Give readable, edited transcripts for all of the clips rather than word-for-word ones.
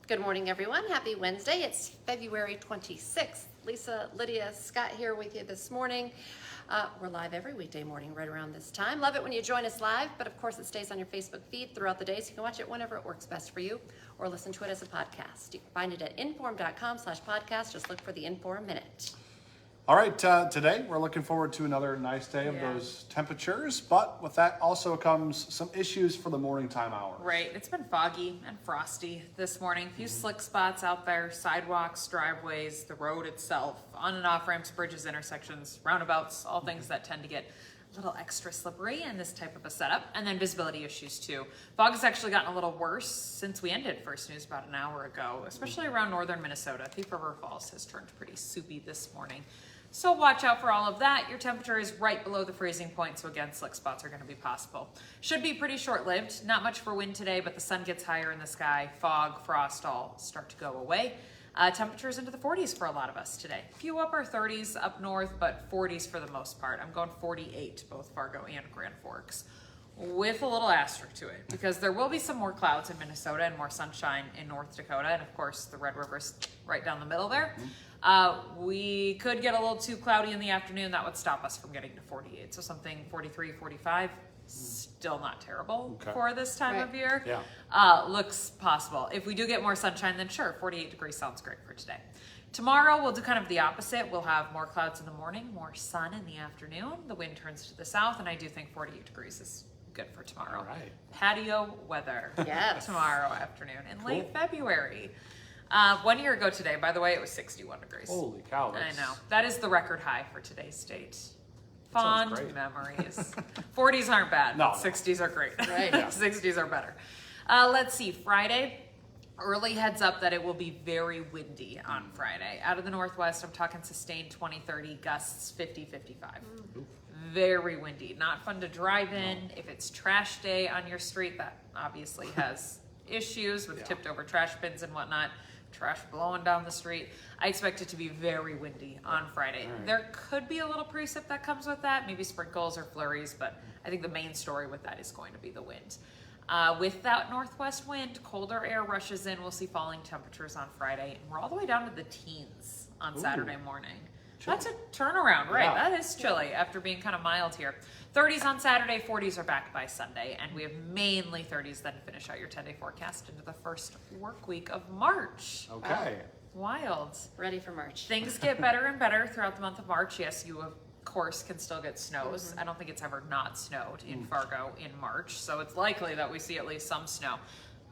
Good morning, everyone. Happy Wednesday. It's February 26th. Lisa, Lydia, Scott here with you this morning. We're live every weekday morning right around this time. Love it when you join us live, but of course it stays on your Facebook feed throughout the day, so you can watch it whenever it works best for you or listen to it as a podcast. You can find it at inform.com/podcast. Just look for the Inform Minute. All right, today we're looking forward to another nice day of those temperatures, but with that also comes some issues for the morning time hours. Right, it's been foggy and frosty this morning. A few slick spots out there, sidewalks, driveways, the road itself, on and off ramps, bridges, intersections, roundabouts, all things that tend to get a little extra slippery in this type of a setup, and then visibility issues too. Fog has actually gotten a little worse since we ended First News about an hour ago, especially around northern Minnesota. Thief River Falls has turned pretty soupy this morning. So watch out for all of that. Your temperature is right below the freezing point, so again, slick spots are going to be possible. Should be pretty short-lived. Not much for wind today, but the sun gets higher in the sky. Fog, frost all start to go away. Temperatures into the 40s for a lot of us today. Few upper 30s up north, but 40s for the most part. I'm going 48, both Fargo and Grand Forks, with a little asterisk to it, because there will be some more clouds in Minnesota and more sunshine in North Dakota, and of course the Red River's right down the middle there. We could get a little too cloudy in the afternoon. That would stop us from getting to 48. So something 43, 45, still not terrible for this time of year. Looks possible. If we do get more sunshine, then sure, 48 degrees sounds great for today. Tomorrow, we'll do kind of the opposite. We'll have more clouds in the morning, more sun in the afternoon. The wind turns to the south, and I do think 48 degrees is good for tomorrow. All right. Patio weather tomorrow afternoon in late February. 1 year ago today, by the way, it was 61 degrees. Holy cow. I know. That is the record high for today's date. Fond memories. 40s aren't bad. No. 60s are great. Right. 60s are better. Let's see. Friday, early heads up that it will be very windy on Friday. Out of the northwest, I'm talking sustained 20, 30, gusts 50, 55. Very windy. Not fun to drive in. If it's trash day on your street, that obviously has issues with tipped over trash bins and whatnot. Trash blowing down the street. I expect it to be very windy on Friday. There could be a little precip that comes with that, maybe sprinkles or flurries, but I think the main story with that is going to be the wind. With that northwest wind, colder air rushes in. We'll see falling temperatures on Friday, and we're all the way down to the teens on Saturday morning. Chilly. That's a turnaround, right? Yeah. That is chilly after being kind of mild here. 30s on Saturday, 40s are back by Sunday, and we have mainly 30s then to finish out your 10-day forecast into the first work week of March. Okay. Wild. Ready for March. Things get better and better throughout the month of March. Yes, you of course can still get snows. I don't think it's ever not snowed in Fargo in March, so it's likely that we see at least some snow.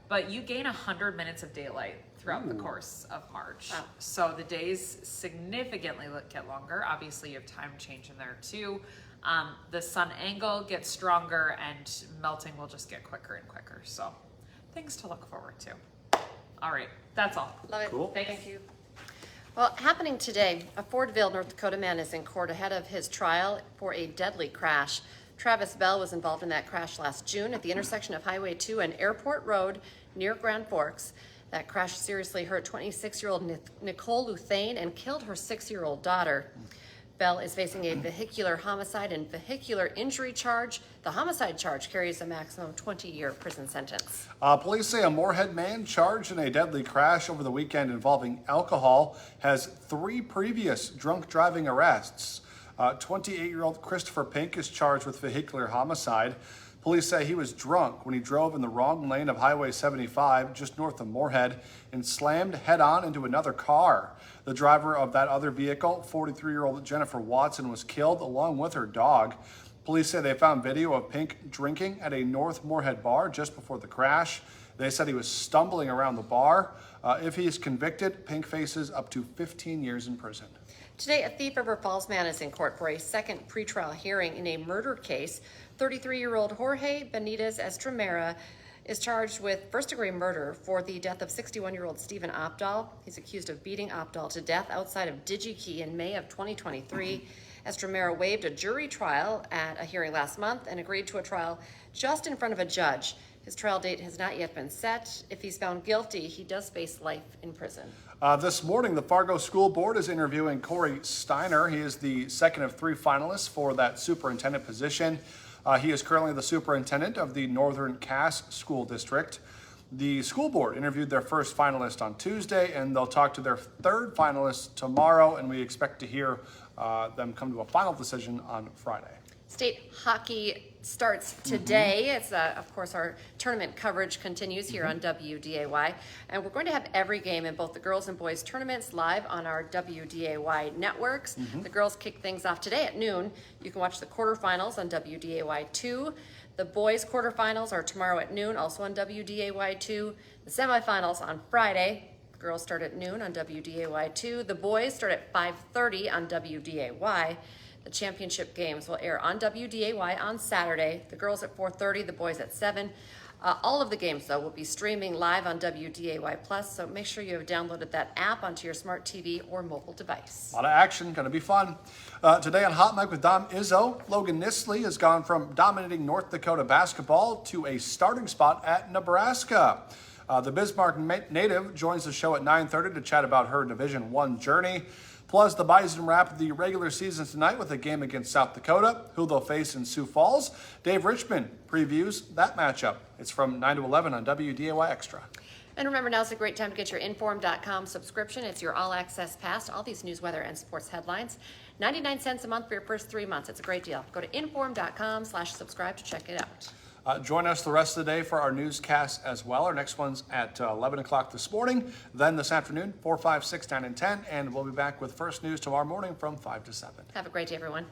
But you gain 100 minutes of daylight throughout the course of March. Wow. So the days significantly get longer. Obviously, you have time change in there too. The sun angle gets stronger and melting will just get quicker and quicker. So things to look forward to. All right, that's all. Love it. Cool. Thank you. Well, happening today, a Fordville, North Dakota man is in court ahead of his trial for a deadly crash. Travis Bell was involved in that crash last June at the intersection of Highway 2 and Airport Road near Grand Forks. That crash seriously hurt 26-year-old Nicole Luthane and killed her 6-year-old daughter. Bell is facing a vehicular homicide and vehicular injury charge. The homicide charge carries a maximum 20-year prison sentence. Police say a Moorhead man charged in a deadly crash over the weekend involving alcohol has 3 previous drunk driving arrests. 28-year-old Christopher Pink is charged with vehicular homicide. Police say he was drunk when he drove in the wrong lane of Highway 75 just north of Moorhead and slammed head-on into another car. The driver of that other vehicle, 43-year-old Jennifer Watson, was killed along with her dog. Police say they found video of Pink drinking at a North Moorhead bar just before the crash. They said he was stumbling around the bar. If he is convicted, Pink faces up to 15 years in prison. Today, a Thief River Falls man is in court for a second pretrial hearing in a murder case. 33-year-old Jorge Benitez Estremera is charged with first-degree murder for the death of 61-year-old Stephen Opdahl. He's accused of beating Opdahl to death outside of DigiKey in May of 2023. Estremera waived a jury trial at a hearing last month and agreed to a trial just in front of a judge. His trial date has not yet been set. If he's found guilty, he does face life in prison. This morning, the Fargo School Board is interviewing Corey Steiner. He is the second of 3 finalists for that superintendent position. He is currently the superintendent of the Northern Cass School District. The school board interviewed their first finalist on Tuesday, and they'll talk to their third finalist tomorrow, and we expect to hear them come to a final decision on Friday. State hockey starts today. It's, of course, our tournament coverage continues here on WDAY. And we're going to have every game in both the girls and boys tournaments live on our WDAY networks. The girls kick things off today at noon. You can watch the quarterfinals on WDAY2. The boys quarterfinals are tomorrow at noon, also on WDAY2. The semifinals on Friday. The girls start at noon on WDAY2. The boys start at 5:30 on WDAY. The championship games will air on WDAY on Saturday. The girls at 4:30, the boys at 7. All of the games, though, will be streaming live on WDAY+, so make sure you have downloaded that app onto your smart TV or mobile device. A lot of action, going to be fun. Today on Hot Mic with Dom Izzo, Logan Nisley has gone from dominating North Dakota basketball to a starting spot at Nebraska. The Bismarck native joins the show at 9:30 to chat about her Division I journey. Plus, the Bison wrap the regular season tonight with a game against South Dakota, who they'll face in Sioux Falls. Dave Richmond previews that matchup. It's from 9 to 11 on WDAY Extra. And remember, now's a great time to get your Inform.com subscription. It's your all-access pass to all these news, weather, and sports headlines. 99 cents a month for your first 3 months. It's a great deal. Go to Inform.com/subscribe to check it out. Join us the rest of the day for our newscast as well. Our next one's at 11 o'clock this morning, then this afternoon, 4, 5, 6, 9, and 10, and we'll be back with First News tomorrow morning from 5 to 7. Have a great day, everyone.